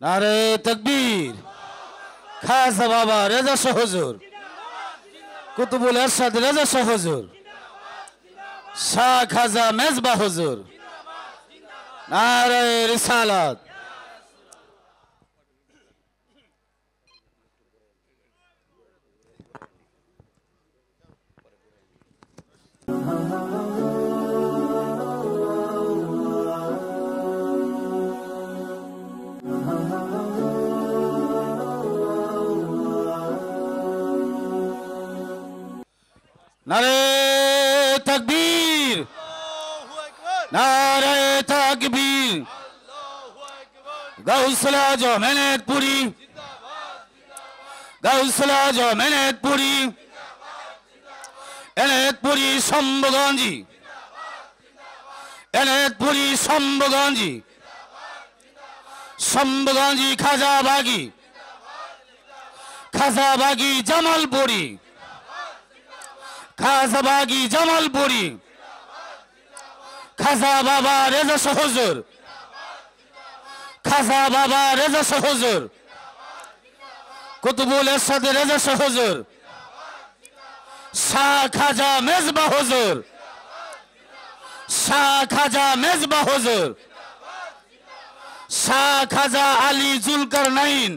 নারে তাকবীর। খাজা বাবা রেজা শাহ হুজুর, কুতুবুল এরশাদ রেজা শাহ হুজুর, শাহ খাজা মেজবা হুজুর, নারে রিসালাত। নারে তাকবীর, নারে তাকবীর। গাউসুল আজম এনায়েতপুরি, গাউসুল আজম এনায়েতপুরি, এনায়েতপুরি শম্ভুগঞ্জি, এনায়েতপুরি শম্ভুগঞ্জি, শম্ভুগঞ্জি খাজাবাগি, খাজাবাগি জামালপুরি, খাজাবাগি জামালপুরি, খাজা বাবা রেজা শাহ হুজুর, খাজা বাবা রেজা শাহ হুজুর, কুতুবুল এরশাদ রেজা শাহ হুজুর, শাহ খাজা মেজবা হুজুর, শাহ খাজা মেজবা হুজুর, শাহ খাজা আলী জুলকারনাইন,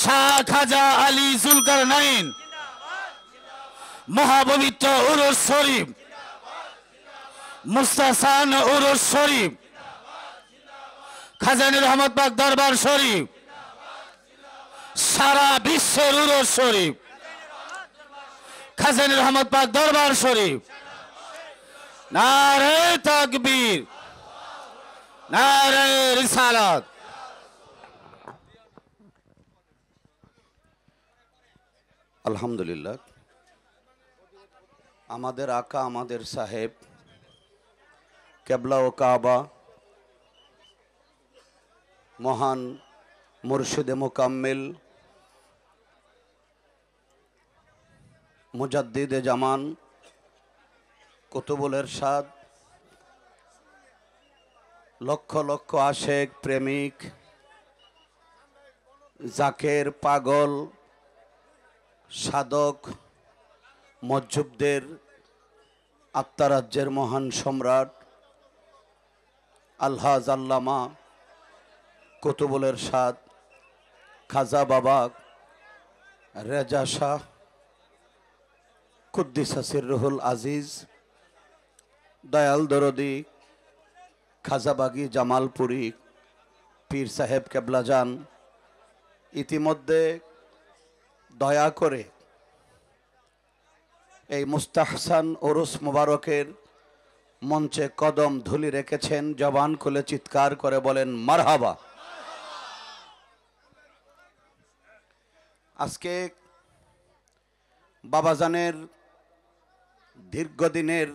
শাহ খাজা আলী জুলকারনাইন, মহাপবিত্র উরুস শরীফ, মুস্তাসান উরুস শরীফ, খাজানী রহমত পাক দরবার শরীফ, সারা বিশ্বের উরুস শরীফ, খাজানী রহমত পাক দরবার শরীফ। নারে তাকবীর, নারে রিসালাত। আলহামদুলিল্লাহ, আমাদের আকা আমাদের সাহেব কেবলা ও কাবা মহান মুর্শিদে মুকাম্মিল মুজাদ্দিদে জামান কুতুবুল এরশাদ, লক্ষ লক্ষ আশেক প্রেমিক জাকের পাগল সাধক মজ্জুবদের আত্মারাজ্যের মহান সম্রাট আলহাজ আল্লামা কুতুবুল এরশাদ খাজা বাবা রেজা শাহ কুদ্দিসা সিররুহুল আজিজ দয়াল দরদি খাজাবাগি জামালপুরি পীর সাহেব কেবলাজান ইতিমধ্যে দয়া করে এই মুস্তাহসান ওরস মুবারকের মঞ্চে কদম ধুলি রেখেছেন। জবান খুলে চিৎকার করে বলেন মারহাবা। আজকে বাবাজানের দীর্ঘদিনের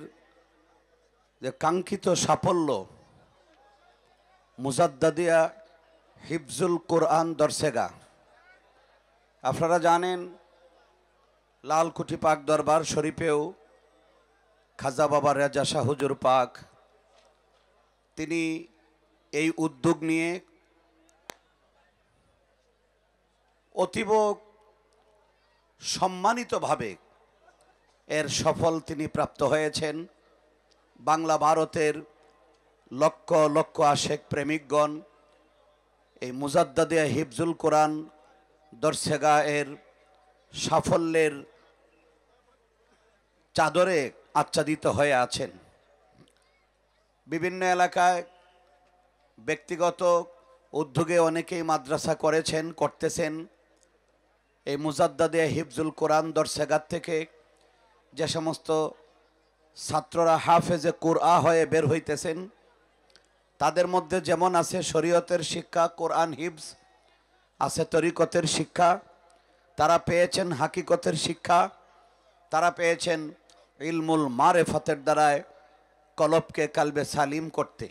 যে কাঙ্ক্ষিত সাফল্য মুজাদ্দাদিয়া হিফজুল কোরআন দরসেগা, আপনারা জানেন লালকুঠি পাক দরবার শরীফেও খাজা বাবা রেজা শাহ হুজুর পাক তিনি এই উদ্যোগ নিয়ে অতীব সম্মানিতভাবে এর সফল তিনি প্রাপ্ত হয়েছেন। বাংলা ভারতের লক্ষ লক্ষ আশেক প্রেমিকগণ এই মুজাদ্দাদিয়া হিফজুল কোরআন দরসেগা এর সাফল্যের চাদরে আচ্ছাদিত হয়ে আছেন। বিভিন্ন এলাকায় ব্যক্তিগত উদ্যোগে অনেকেই মাদ্রাসা করেছেন, করতেছেন। এই মুজাদ্দাদিয়া হিফজুল কোরআন দরসেগার থেকে যে সমস্ত ছাত্ররা হাফেজে কুরআন হয়ে বের হইতেছেন, তাদের মধ্যে যেমন আছে শরীয়তের শিক্ষা, কোরআন হিফজ, আছে তরিকতের শিক্ষা, তারা পেয়েছেন হাকিকতের শিক্ষা, তারা পেয়েছেন ইলমুল মারেফাতের দ্বারায় কলবকে কালবে সালিম করতে।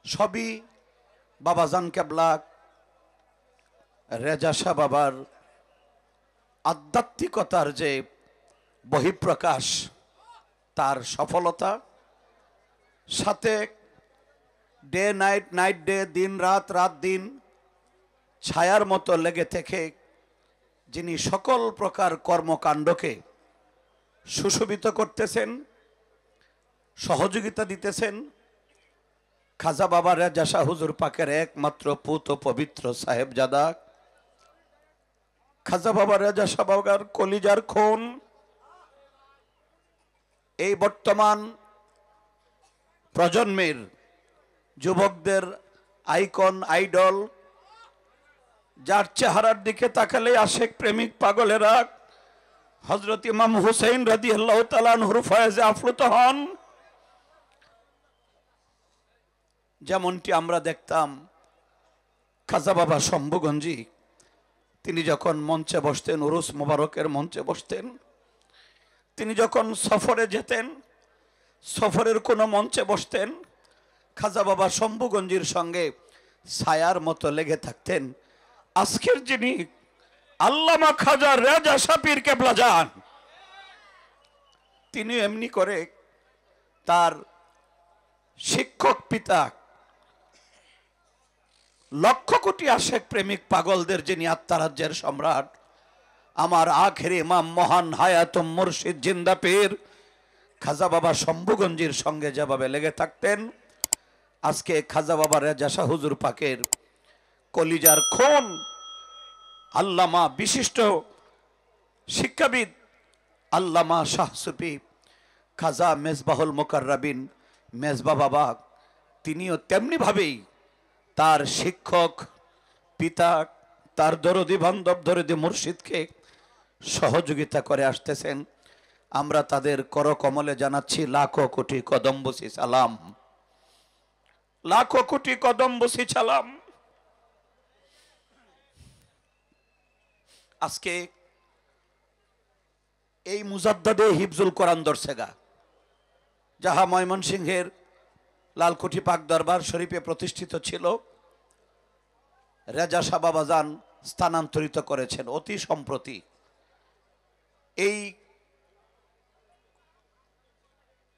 সবই বাবাজান কেবলা রেজা শাহ বাবার আধ্যাত্মিকতার যে বহিঃপ্রকাশ, তার সফলতা, সাথে ডে নাইট, নাইট ডে, দিন রাত, রাত দিন ছায়ার মতো লেগে থেকে যিনি সকল প্রকার কর্মকাণ্ডকে সুশোভিত করতেছেন, সহযোগিতা দিতেছেন, খাজা বাবা রেজা শাহ হুজুর পাকের একমাত্র পুত পবিত্র সাহেবজাদা খাজা বাবা রেজা শাহ বাবার কলিজার খুন, এই বর্তমান প্রজন্মের যুবকদের আইকন, আইডল, যার চেহারার দিকে তাকালে আশেক প্রেমিক পাগলেরা হযরত ইমাম হুসাইন রাদিয়াল্লাহু তাআলা আনহুর ফয়েজে আপ্লুত হন। যেমনটি আমরা দেখতাম খাজা বাবা শম্ভুগঞ্জি, তিনি যখন মঞ্চে বসতেন, উরুস মোবারকের মঞ্চে বসতেন, তিনি যখন সফরে যেতেন, সফরের কোনো মঞ্চে বসতেন, খাজা বাবা শম্ভুগঞ্জির সঙ্গে ছায়ার মতো লেগে থাকতেন। আজকের যিনি আল্লামা খাজা রেজা শাহ পীর কেবলা যান, তিনি এমনি করে তার শিক্ষক পিতা, লক্ষ কোটি আশেক প্রেমিক পাগলদের যিনি আত্মারাজ্যের সম্রাট, আমার আখেরি ইমাম মহান হায়াতুম মুর্শিদ জিন্দা পীর খাজা বাবা শম্ভুগঞ্জির সঙ্গে যেভাবে লেগে থাকতেন, আজকে খাজা বাবা রেজা শাহ হুজুর পাকের কলিজার খুন আল্লামা বিশিষ্ট শিক্ষাবিদ আল্লামা শাহ সুফি খাজা মেজবাহুল মুকাররাবিন মেজবা বাবা, তিনিও তেমনি ভাবেই তার শিক্ষক পিতা, তার দরদি বান্ধব, দরদি মুর্শিদকে সহযোগিতা করে আসতেছেন। আমরা তাদের করকমলে জানাচ্ছি লাখো কোটি কদম বসি সালাম, লাখো কোটি কদম বসি সালাম। আজকে এই মুজাদ্দাদে হিফজুল কোরআন দর্শেগা, যাহা ময়মনসিংহের লালকুঠি পাক দরবার শরীফে প্রতিষ্ঠিত ছিল, রেজা শাহ বাবা যান স্থানান্তরিত করেছেন অতি সম্প্রতি। এই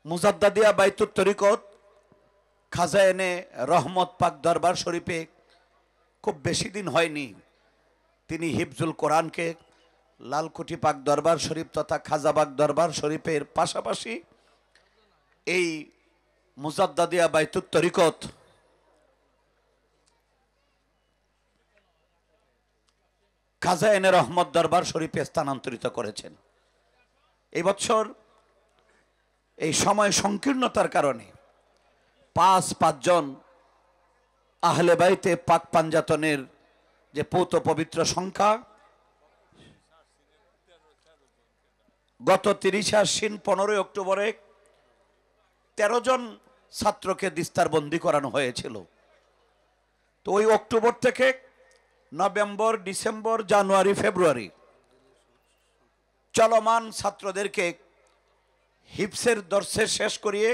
মুজাদ্দাদিয়া বাইতুত তরিকত খাজায়েনে রহমত পাক দরবার শরীফে খুব বেশি দিন হয়নি, তিনি হিফজুল কোরআনকে লালকুঠি পাক দরবার শরীফ তথা খাজাবাগ দরবার শরীফের পাশাপাশি এই মুজাদ্দাদিয়া বাইতুত তরিকত খাজায়েনে রহমত দরবার শরীফে স্থানান্তরিত করেছেন। এই বছর এই সময় সংকীর্ণতার কারণে পাঁচজন আহলে বাইতে পাক পাঞ্জাতনের যে পৌত পবিত্র সংখ্যা, গত 30 আশ্বিন 15 অক্টোবরে 13 জন ছাত্রকে দিস্তারবন্দি করানো হয়েছিল। তো ওই অক্টোবর থেকে নভেম্বর, ডিসেম্বর, জানুয়ারি, ফেব্রুয়ারি চলমান ছাত্রদেরকে হিফসের দর্শে শেষ করিয়ে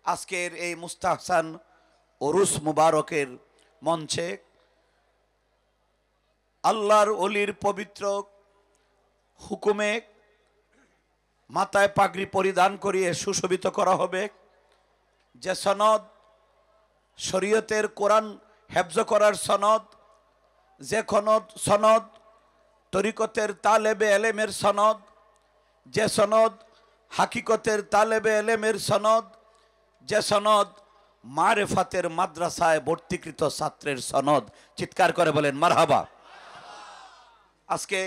আজকের এই মুস্তাহসান উরুস মুবারকের মঞ্চে আল্লাহর ওলির পবিত্র হুকুমে মাথায় পাগড়ি পরিধান করিয়ে সুশোভিত করা হবে। যে সনদ শরীয়তের কোরআন হেফজ করার সনদ, যে সনদ তরিকতের তালেবে এলেমের সনদ, যে সনদ হাকিকতের তালেবে এলেমের সনদ, যে সনদ মারেফাতের মাদ্রাসায় ভর্তিকৃত ছাত্রের সনদ। চিৎকার করে বলেন মারহাবা। আজকে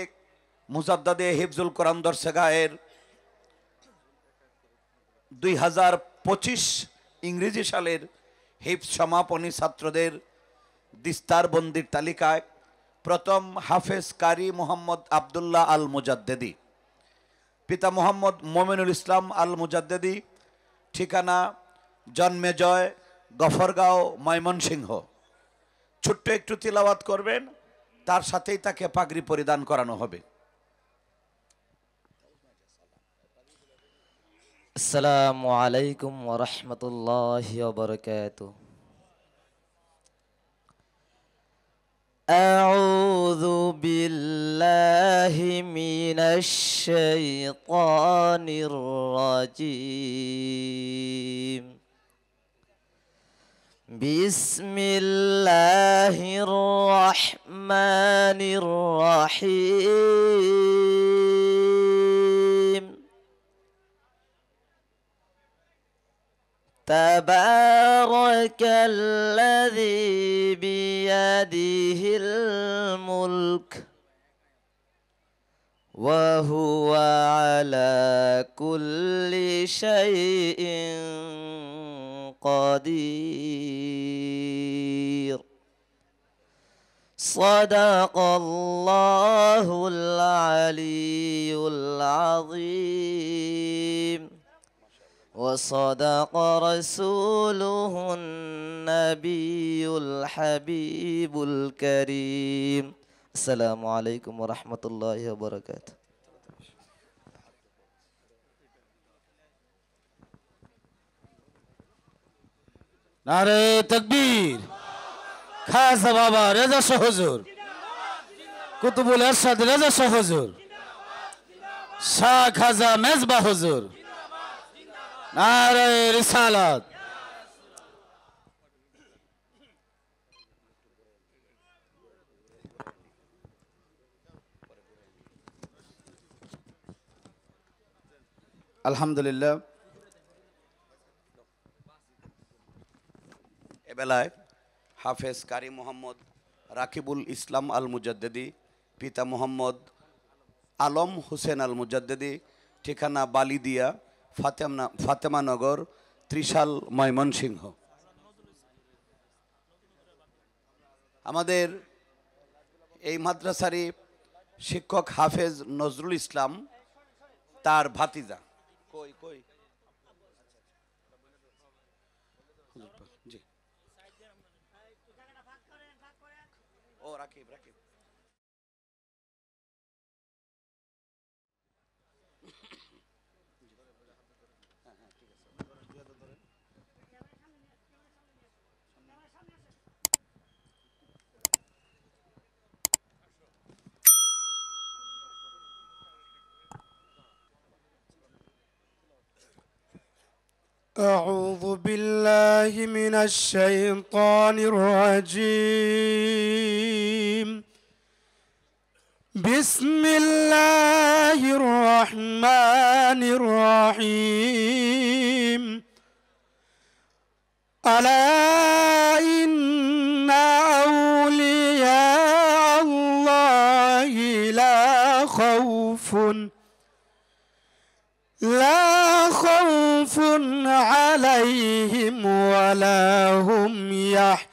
মুজাদ্দাদে হিফজুল কোরআন দর্শেগায়ের 2025 ইংরেজি সালের হিফজ সমাপনী ছাত্রদের দিস্তারবন্দির তালিকায় প্রথম হাফেজ কারি মোহাম্মদ আবদুল্লাহ আল মুজাদ্দেদি, পিতা মোহাম্মদ মোমিনুল ইসলাম আল মুজাদ্দেদি, ঠিকানা জন্মেজয়, গফরগাঁও, ময়মনসিংহ। ছোট্ট একটু তিলাওয়াত করবেন, তার সাথেই তাকে পাগড়ি পরিধান করানো হবে। আসসালামু আলাইকুম ওয়া রাহমাতুল্লাহি ওয়া বারাকাতুহু। আউযু বিল্লাহি মিনাশ শাইতানির রাজীম। بسم الله الرحمن الرحيم تبارك الذي بيده الملك وهو على كل شيء قدير صدق الله العلي العظيم وصدق رسوله النبي الحبيب الكريم السلام عليكم ورحمة الله وبركاته নারে তাকবীর খাজা বাবা রেজা শাহ হুজুর কুতুবুল এরশাদ রেজা শাহ হুজুর শাহ খাজা মেজবা হুজুর নারে রিসালাত আলহামদুলিল্লাহ এবেলায় হাফেজ কারি মোহাম্মদ রাকিবুল ইসলাম আল মুজাদ্দেদি পিতা মোহাম্মদ আলম হোসেন আল মুজাদ্দেদি ঠিকানা বালিদিয়া ফাতেমানগর ত্রিশাল ময়মনসিংহ আমাদের এই মাদ্রাসারই শিক্ষক হাফেজ নজরুল ইসলাম তার ভাতিজা কই কই জি ও রাকিব রাকিব أعوذ بالله من الشيطان الرجيم بسم الله الرحمن الرحيم ألا إن أولياء الله لا خوف عليهم ولا هم يحزنون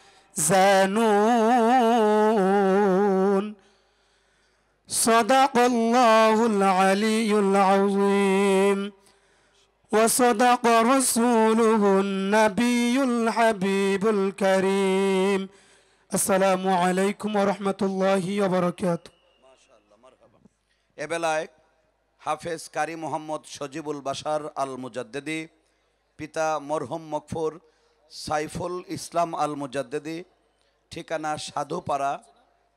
صدق الله العلي العظيم وصدق رسوله النبي الحبيب الكريم السلام عليكم ورحمة الله وبركاته মাশাআল্লাহ মারহাবা এবেলায় হাফেজ কারি মোহাম্মদ সজিবুল বাশার আল মুজাদ্দেদি পিতা মরহুম মকফুর সাইফুল ইসলাম আল মুজাদ্দেদি ঠিকানা সাধুপাড়া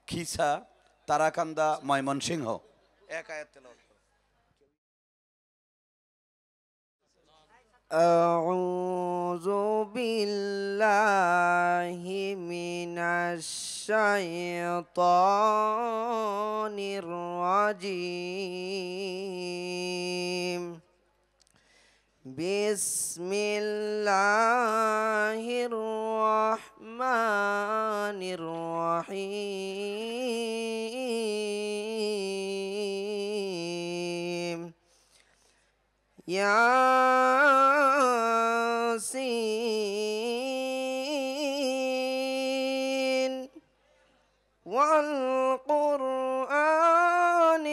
খিসা তারাকান্দা ময়মনসিংহ এক আয়াত তেলাওয়াত করো أعوذ بالله من الشيطان الرجيم بسم الله الرحمن الرحيم ياسين والقرآن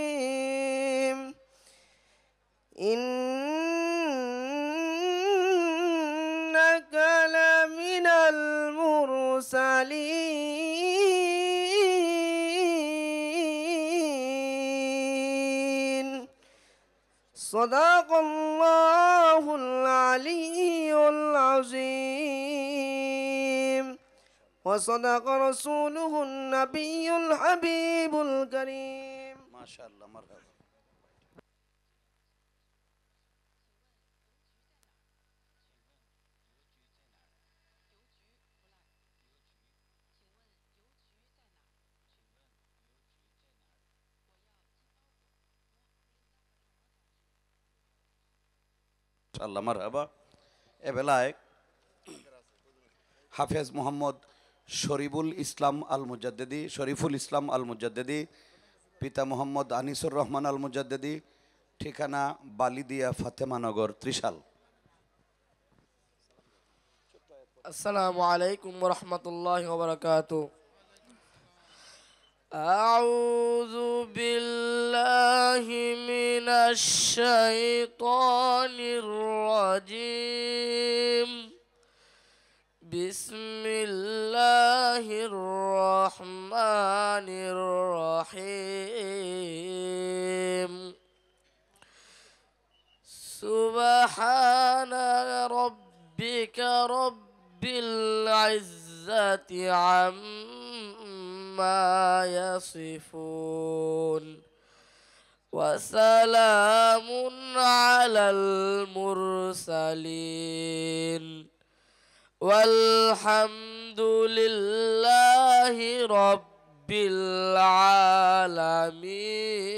الحكيم إنك لمن المرسلين صدق الله العلي العظيم وصدق رسوله النبي الحبيب الكريم মাশাআল্লাহ মারহাবা আল্লাহ মারহাবা। এ বেলায় হাফেজ মোহাম্মদ শরীফুল ইসলাম আল মুজাদ্দেদি, পিতা মোহাম্মদ আনিসুর রহমান আল মুজাদ্দেদি, ঠিকানা বালিদিয়া ফাতেমানগর, ত্রিশাল। আসসালামু আলাইকুম ওয়া রাহমাতুল্লাহি ওয়া বারাকাতুহু। আউযু বিল্লাহি মিনাশ শাইতানির রাজিম। বিসমিল্লাহির রহমানির রহিম। সুবহানা রাব্বিকা রাব্বিল ইজ্জাতি আম্মা ইয়াসিফুন ওয়া সালামুন আলাল মুরসালিন ওয়ালহামদুলিল্লাহি রাব্বিল আলামিন।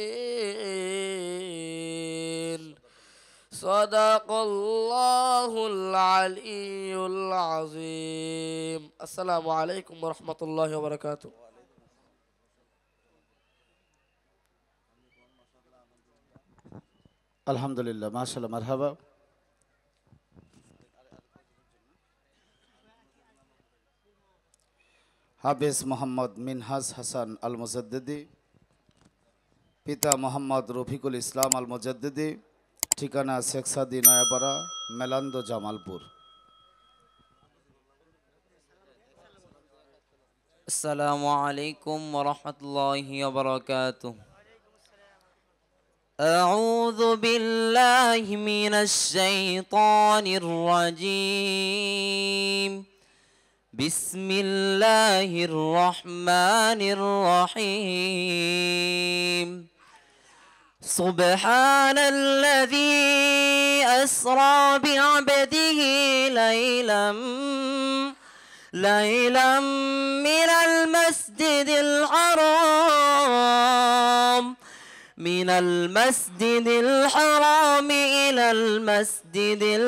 সাদাকাল্লাহুল আলিয়্যুল আযীম। আসসালামু আলাইকুম ওয়া রাহমাতুল্লাহি ওয়া বারাকাতুহু। আলহামদুলিল্লাহ, মাশাআল্লাহ, মারহাবা। হাফেজ মোহাম্মদ মিনহাজ হাসান আল মুজাদ্দেদি, পিতা মোহাম্মদ রফিকুল ইসলাম আল মুজাদ্দেদি, ঠিকানা শেখ সাদি নয়াপাড়া, মেলান্দো, জামালপুর। আসসালামু আলাইকুম ওয়া রাহমাতুল্লাহি ওয়া বারাকাতুহু। আউযু বিল্লাহি মিনাশ শাইতানির রাজীম। বিসমিল্লাহির রহমানির রহিম। সুবহানাল্লাযী আসরা বি'আবদিহি লাইলাম মিনাল মাসজিদিল হারাম ইলাল মাসজিদিল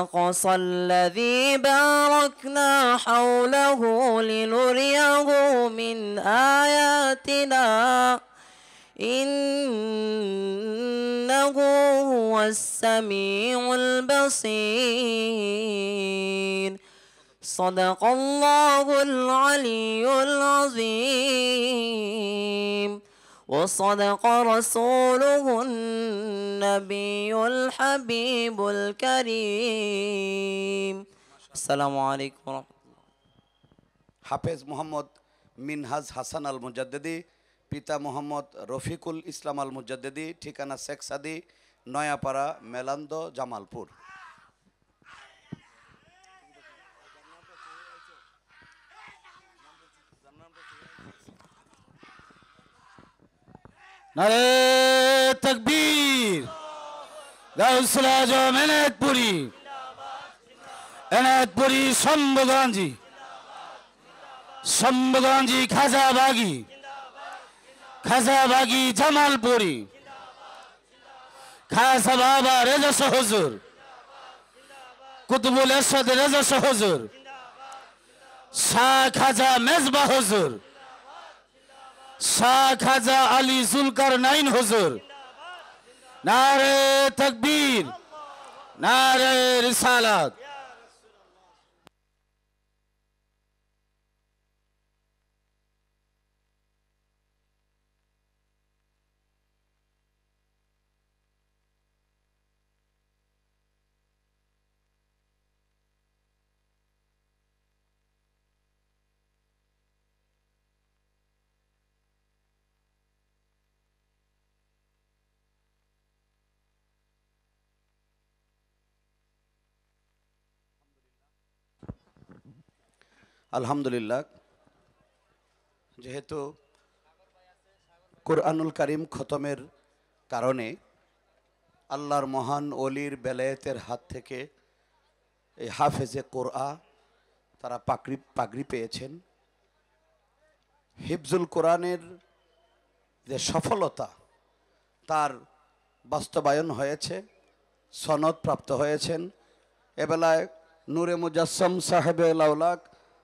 أقصى الذي باركنا حوله لنريه من آياتنا إنه هو السميع البصير. صدق الله العلي العظيم وصدق رسوله النبي الحبيب الكريم. السلام عليكم ورحمة الله. হাফেজ মোহাম্মদ মিনহাজ হাসান আল মুজাদ্দেদি, পিতা মোহাম্মদ রফিকুল ইসলাম আল মুজাদ্দেদি, ঠিকানা শেখ সাদি নয়াপাড়া, মেলান্দো, জামালপুর। নারে তাকবীর। গাউসুল আজম এনায়েতপুরি শম্ভুগঞ্জি খাজাবাগি জামালপুরি, খাজা বাবা রেজা শাহ হুজুর, কুতুবুল এরশাদ রেজা শাহ হুজুর, শাহ খাজা মেজবা হুজুর, শাহ খাজা আলী জুলকারনাইন হুজুর। নারে তাকবীর, নারে রিসালাত। আলহামদুলিল্লাহ, যেহেতু কুরআনুল কারীম খতমের কারণে আল্লাহর মহান ওলির বেলায়েতের হাত থেকে এই হাফেজে কোরআন তারা পাগড়ি পেয়েছেন। হিফজুল কোরআনের যে সফলতা তার বাস্তবায়ন হয়েছে, সনদ প্রাপ্ত হয়েছেন। এবেলায় নূরে মুজাসসাম সাহেবে লাউলাক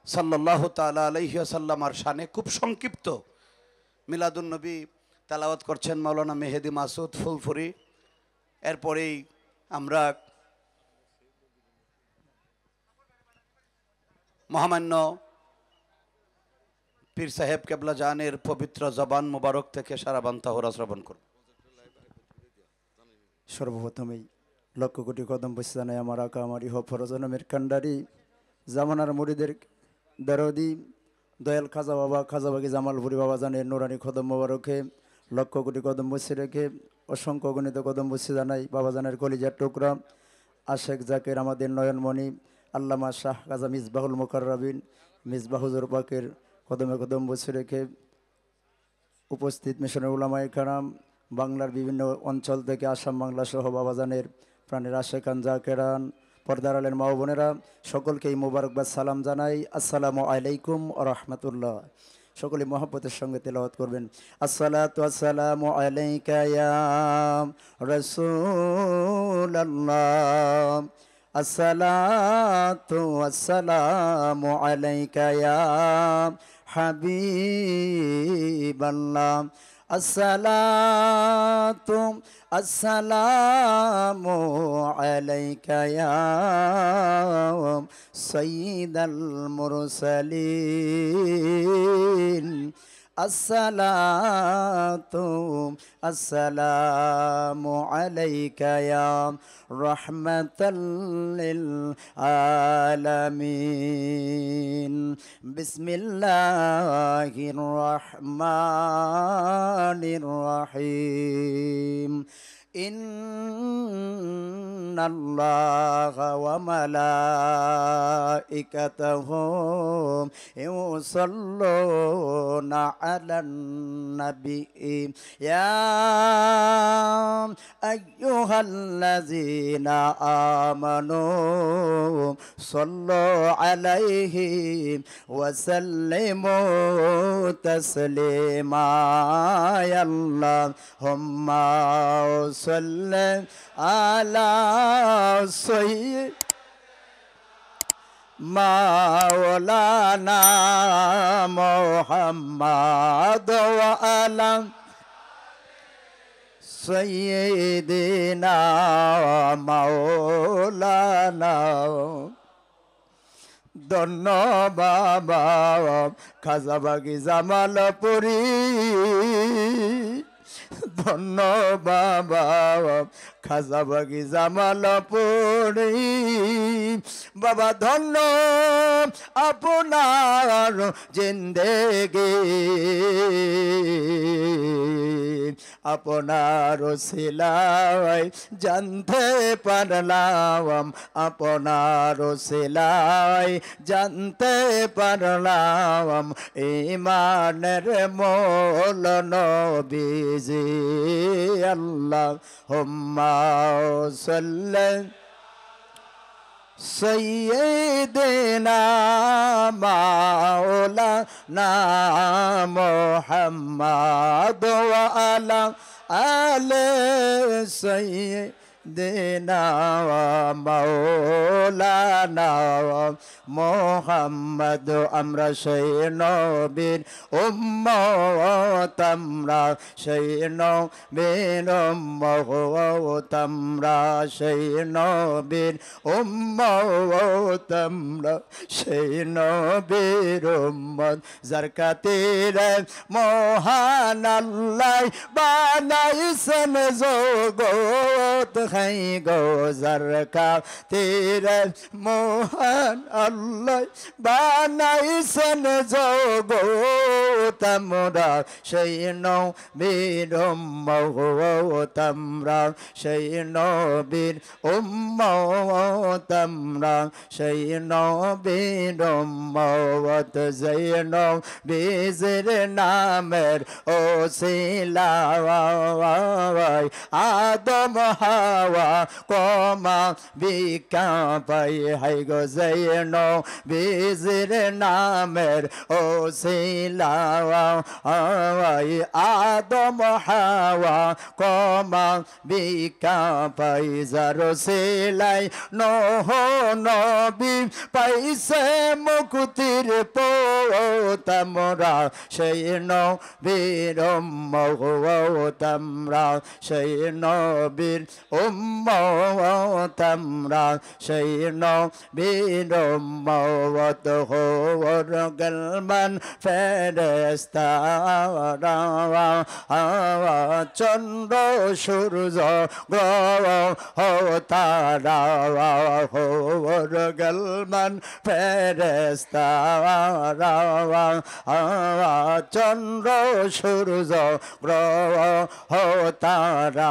সাল্লাল্লাহু তাআলা আলাইহি ওয়াসাল্লামার শানে খুব সংক্ষিপ্ত মিলাদুন নবী তেলাওয়াত করছেন মাওলানা মেহেদি মাসুদ ফুলফুরি। এরপরেই আমরা মহামান্য পীর সাহেব কেবলা জানের পবিত্র জবান মুবারক থেকে সারাবান তাহরা শ্রবণ করব। সর্বপ্রথমেই লক্ষ কোটি কদম বসানায় আমার আকা আমার ইহ ফরজনমের কান্ডারি জামানার মুরিদের দরদি দয়াল খাজা বাবা খাজাবাগি জামালপুরি বাবা জানের নুরানি কদম মোবারকে লক্ষ কোটি কদম বসে রেখে অসংখ্য গণিত কদম বসে জানাই বাবা জানের কলিজার টুকরা আশেক জাকের আমাদের নয়নমণি আল্লামা শাহ খাজা মিসবাহুল মুকাররাবিন মিসবাহুজুর পাকের কদমে কদম বসে রেখে উপস্থিত মিশনের উলামায়ে কেরাম, বাংলার বিভিন্ন অঞ্চল থেকে আসাম বাংলা সহ বাবাজানের প্রাণের আশেকান জাকেরান, পর্দার আলের মা বোনেরা সকলকে এই মোবারকবাদ সালাম জানাই। আসসালামু আলাইকুম ওয়া রাহমাতুল্লাহ। সকলে মহব্বতের সঙ্গে তেলাওয়াত করবেন। আসসালাতু আসসালামু আলাইকা ইয়া রাসূলুল্লাহ, আসসালাতু আসসালামু আলাইকা ইয়া হাবিবাল্লাহ, আসসালাতু আসসালামু আলাইকা ইয়া সাইয়্যিদাল মুরসালিন, আসসালাতু আসসালামু আলাইকা ইয়া রাহমাতাল লিল আলামিন। বিসমিল্লাহির রহমানির রহিম। ইন্নাল্লাহা ওয়া মালাইকাতাহু ইউসাল্লুনা আলান নবী ইয়া আইয়ুহাল্লাযীনা আমানু সাল্লু আলাইহি ওয়া সাল্লিমু তাসলিমা। আল্লাহুম্মা সাল্লি আলা সাইয়্যিদ মাওলানা মুহাম্মাদ ওয়া আলা সাইয়্যিদিনা মাওলানা। ধন্য বাবা খাজাবাগি জামালপুরি, ধন্য বাবা খাজাবাগি জামালপুরি, বাবা ধন্য আপনার জিন্দেগি, আপনার সিলাই জানতে পারলাম, আপনার সিলাই জানতে পারলাম, ইমানের মোল নবীজি। আল্লাহুম্মা সাল্লি সাইয়্যিদিনা মাওলানা মুহাম্মাদ ওয়া আলা আলি সাইয়্যিদিনা মাওলানা মুহাম্মদ। আমরা সেই নবীর উম্মত, আমরা সেই নবীর উম্মত, আমরা সেই নবীর উম্মত, আমরা সেই নবীর উম্মত। যার খাতিরে মহান আল্লাহ বানাইছেন জগৎ, হাই গো যার খাতিরে মহান আল্লাহ বানাইছেন জগৎ, আমরা সেই নবীর উম্মত, আমরা সেই নবীর উম্মত, আমরা সেই নবীর উম্মত। যেই নবীর নামের ওসিলায় আদম হাওয়া কমা ভিক্ষা পাই, হাই গো যেই নবীর নামের ওসিলায় আদম হাওয়া কমা বিকা পাইজার সেলাই নহ নবী পাইছে মুকুতির পোতামরা সেই নবীর উম্মতামরা সেই নবীর উম্মতামরা সেই নবীর উম্মত হোর গলমান ফেরেশতারা চন্দ্র সূর্য গ্রহ তারা হোর গলমান ফেরেশতারা চন্দ্র সূর্য গ্রহ তারা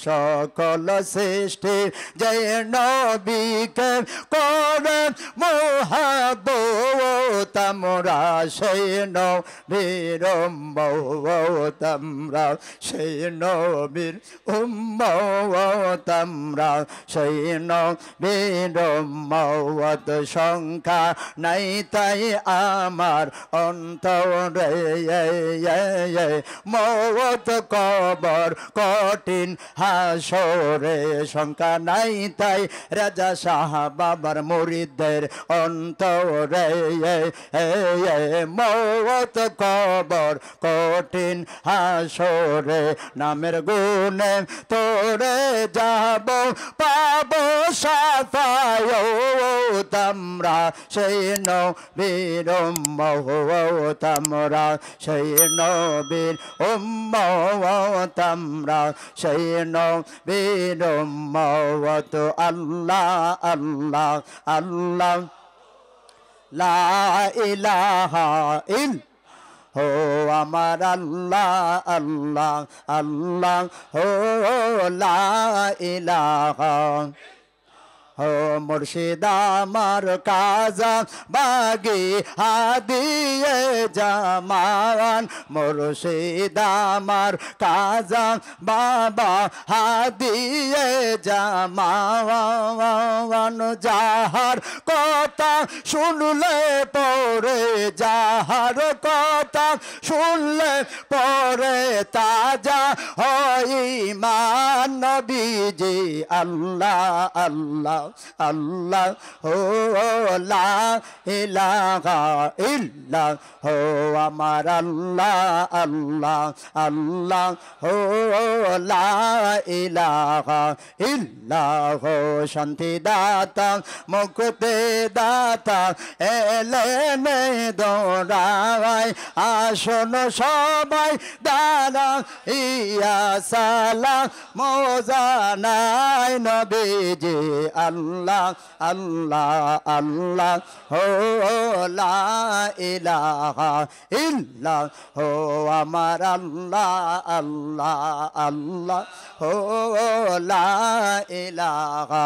সকল সৃষ্টি জয় নবীকে করে মহাবত আমরা সেই নবীর উম্মত আমরা সেই নবীর উম্মত আমরা সেই নবীর উম্মত সংখ্যা নাই তাই আমার অন্তরে মওত কবর কঠিন হাসরে সংখ্যা নাই তাই রাজা শাহ বাবার মুরিদদের অন্তরে মওত কবর কঠিন হাসরে নামের গুণে তোরে যাব পাব সাফায়াত আমরা সেই নবীর উম্মত আমরা সেই নবীর উম্মত আমরা সেই নবীর উম্মত আল্লাহ আল্লাহ আল্লাহ লা ইলাহা ইল হো আমার আল্লাহ আল্লাহ আল্লাহ হো লা ইলাহা হো মুর্শিদ আমার কাজা বাগি হাদিয়ে জামান মুর্শিদ আমার কাজা বাবা হাদিয়ে জামান যাহার কথা শুনলে পরে যাহার কথা শুনলে পরে তাজা হয় ঈমান নবীজি আল্লাহ আল্লাহ আল্লাহ হো লা ইলাহা ইল্লাহ হো আমার আল্লাহ আল্লাহ আল্লাহ হো লা ইলাহা ইল্লাহ শান্তি দাতা মুক্তি দাতা এলেনে দৌড়ায় আসন সবাই দাঁড়া ইয়া সালাম মোজানায় নবীজি আল্লাহ আল্লাহ আল্লাহ হো লা ইলাহা ইল্লাহ হো আমার আল্লাহ আল্লাহ আল্লাহ হো লা ইলাহা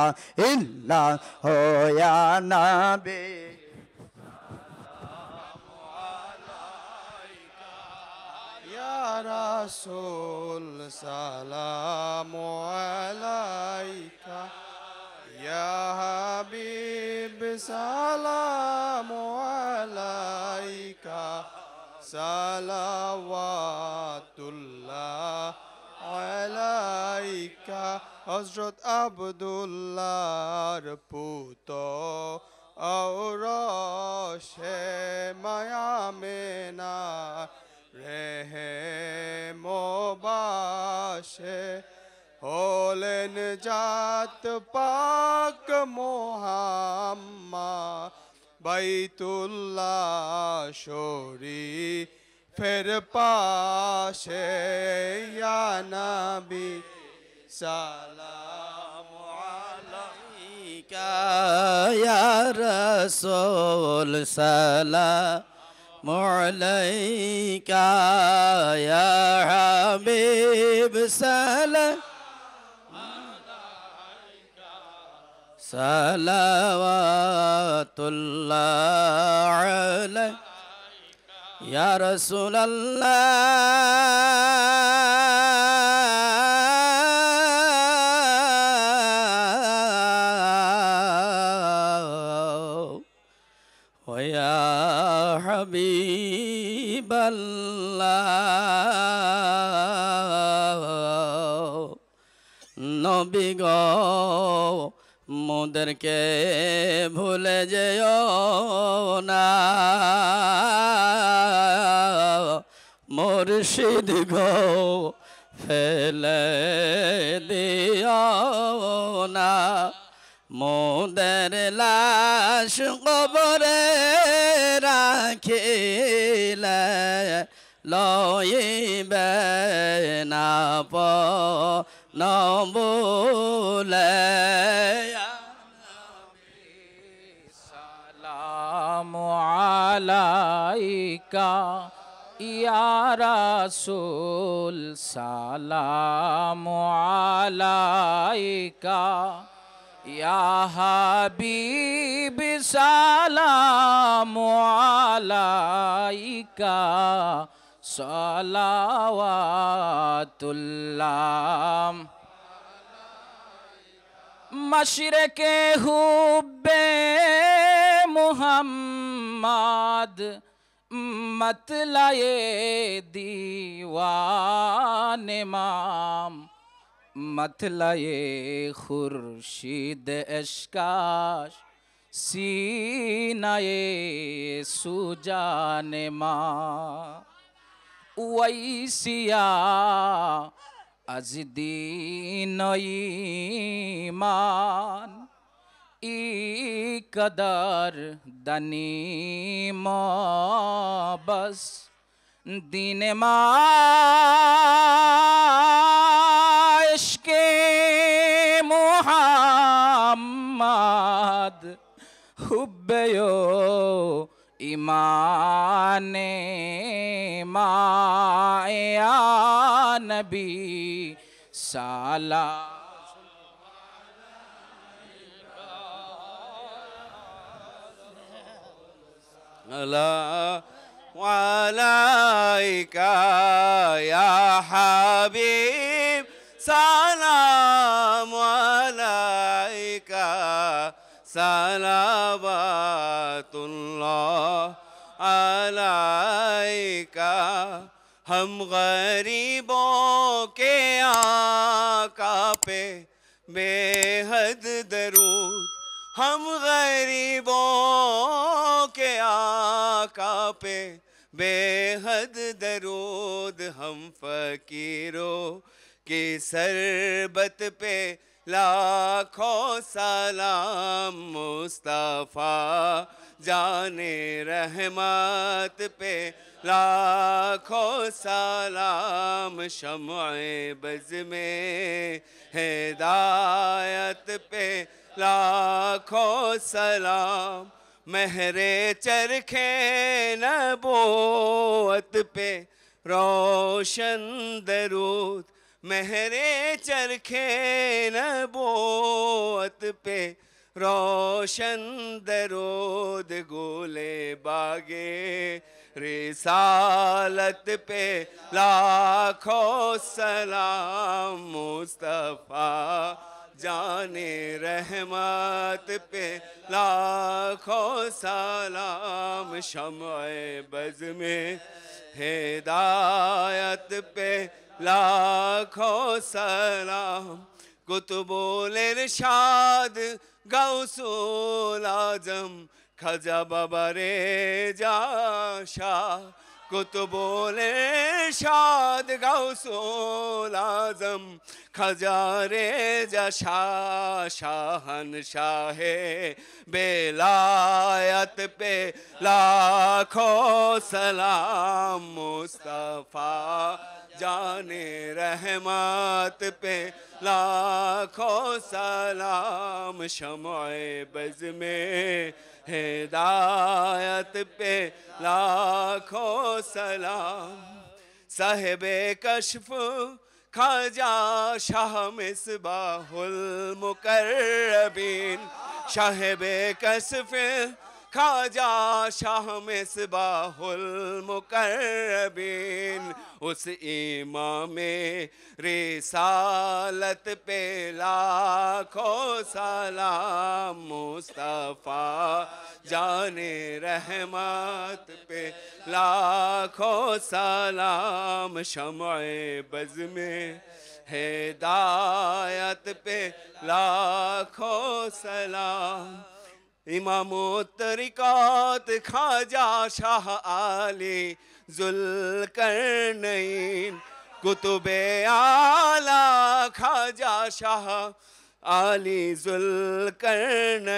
ইল্লাহ হো ইয়া নবী রাসূল সালামু আলাইকা ইয়া হাবিব সালামু আলাইকা সালাওয়াতুল্লাহ আলাইকা হযরত আব্দুল্লাহর পুত্র ঔরসে মায়া মেনা রেহে মোবাসে হলেন জাত পাক মোহাম্মদ বাইতুল্লাহ শরীফ ফের পাশে ইয়া নবী সালাম আলাইকা ইয়া রাসূল সালাম عليك يا حبيب سلام صلوات الله عليك يا رسول الله ويا حبيب হাবিবাল্লাহ নবী গো মোদেরকে ভুলে যেও না মুর্শিদ গো ফেলে দিও না মোদের লাশ কবরে রাখিলে লইবে না নবুলে সালামু আলাইকা ইয়া রাসূল সালামু আলাইকা ইয়া হাবিব সালামু আলাইকা সালাওয়াতুল্লাহ মশরকে হুব্বে মুহাম্মদ मतलाए दीवान माम मतलाए खुर्शीद अशकाश सीनाए सुजान मा वैसिया अजदीन ईमान ই কদর দনি বস দিন মাশকে মুহাম্মদ হুব্বেয়ো ইমানে মায়া নবী সালা عليك يا حبيب سلام عليك صلوات الله عليك ہم غریبوں کے آقا پہ بے حد درود ہم غریبوں کے آقا پہ بے حد درود ہم فقیروں کی سربت پہ لاکھوں سلام مصطفیٰ جان رحمت پہ لاکھوں سلام شمع بز میں ہدایت پہ لاکھوں سلام مہر چرخے نبوت پہ روشن درود مہر چرخے نبوت پہ روشن درود گولے باغے رسالت پہ لاکھوں سلام مصطفیٰ جان رحمت پہ لاکھوں سلام شمع بز میں ہدایت پہ لاکھوں سلام قطب الارشاد غوث العظم خواجہ بابا ریجا شاہ قطب الارشاد غوث العظم خواجہ ریجا شاہ شاہنشاہ ولایت پہ لاکھوں سلام مصطفیٰ جان رحمت پہ لاکھوں سلام شمع بز میں ہدایت پہ لاکھوں سلام صاحب کشف خواجہ شاہ مصباح المقربین صاحب کشف خواجہ شاہ مصباح المقربین उस इमाम रिसालत पे लाखों सलाम मुस्तफ़ा जाने रहमत पे लाखों सलाम शम्अ बज़ में हिदायत पे लाखों सलाम इमामो तरीक़ात ख्वाजा शाह आली ज़ुल्करनैन कुतुबे आला ख्वाजा शाह आली ज़ुल्करनैन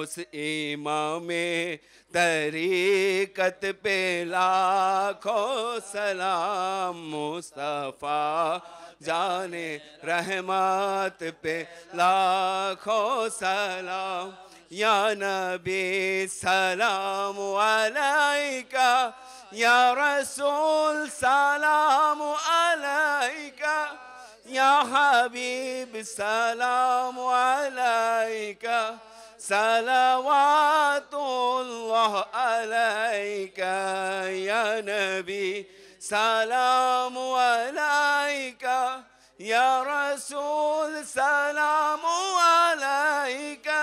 उस इमाम तरीक़त पे लाखों सलाम मुस्तफ़ा जाने रहमत पे लाखों सलाम या नबी सलाम अलैका या रसूल सलाम अलैका या हबीब सलाम अलैका सलवातुल्लाह अलैका या नबी सलाम अलैका या रसूल सलाम अलैका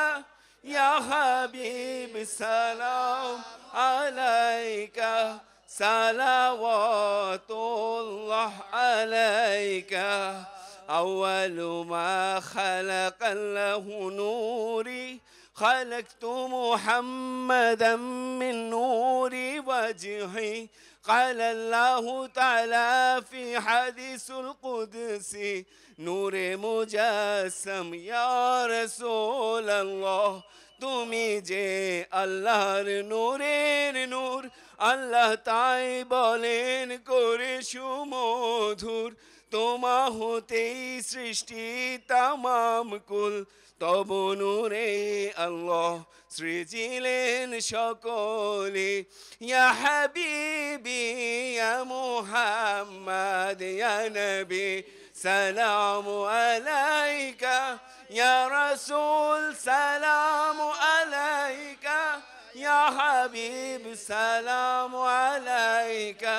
या हबीब सलाम अलैका सलवातुल्लाह अलैका अव्वल मा खलक़ अल्लाहु नूरी خلقت محمدا من نور وجهي قال الله تعالى في حديث القدس نور مجسم يا رسول الله তুমি যে আল্লাহর নূরের নূর আল্লাহ তাই বলেন করে সুমধুর তোমা হতেই সৃষ্টি তামাম কুল তব নূরে আল্লাহ সৃজিলেন সকলে ইয়া হাবিবি ইয়া মুহাম্মদ ইয়া নবী সালামু আলাইকা ইয়া রাসূল সালামু আলাইকা ইয়া হাবিব সালামু আলাইকা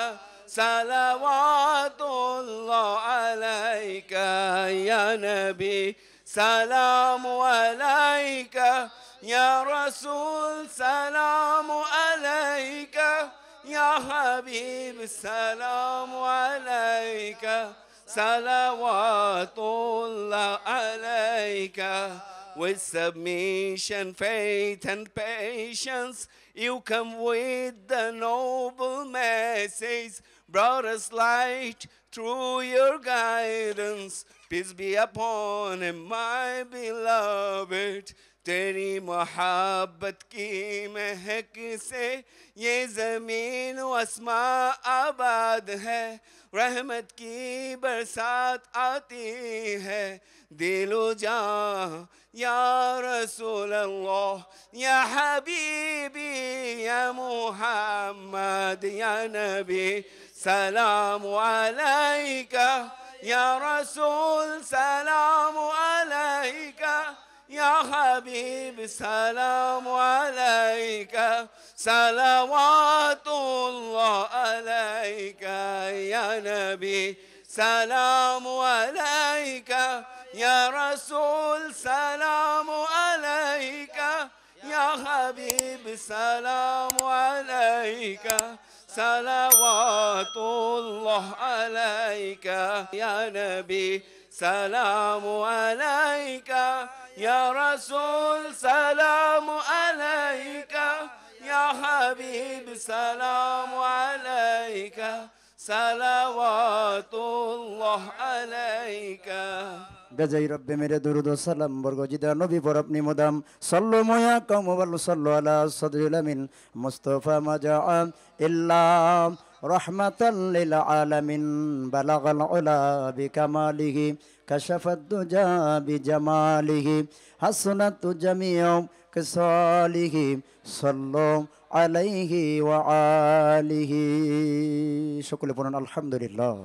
সালাওয়াতুল্লাহ আলাইকা ইয়া নবী سلام عليك يا رسول سلام عليك يا حبيب سلام عليك صلوات الله عليك with submission, faith and patience you come with the noble message brought us light through your guidance. Peace be upon him, my beloved. तेरी मोहब्बत की महक से ये ज़मीन व आसमां आबाद है रहमत की बरसात आती है दिलो जान या रसूल अल्लाह या हबीबी या मुहम्मद या नबी सलाम अलैका या रसूल सलाम अलैका या हबीब सलाम अलैका सलवातुल्लाह अलैका या नबी सलाम अलैका या रसूल सलाम अलैका या हबीब सलाम अलैका सलवातुल्लाह अलैका या नबी सलाम अलैका या रसूल सलाम अलैका या हबीब सलाम अलैका सलवातुल्लाह अलैका बेजाई रब्बे मेरे दुरूद व सलाम बरगजिदा नबी पर अपनी मुदाम सल्लु मोया कौम वल्लु सल्लु अला सदरिल अमीन मुस्तफा मजाआ इल्ला रहमतन लिल आलमीन बलगल उला बिकमालिही कशफत दुजा बिजमालिही हसनत जमीउ किसालिही सल्लु अलैहि व आलिही शुक्र पुरन अल्हम्दुलिल्लाह।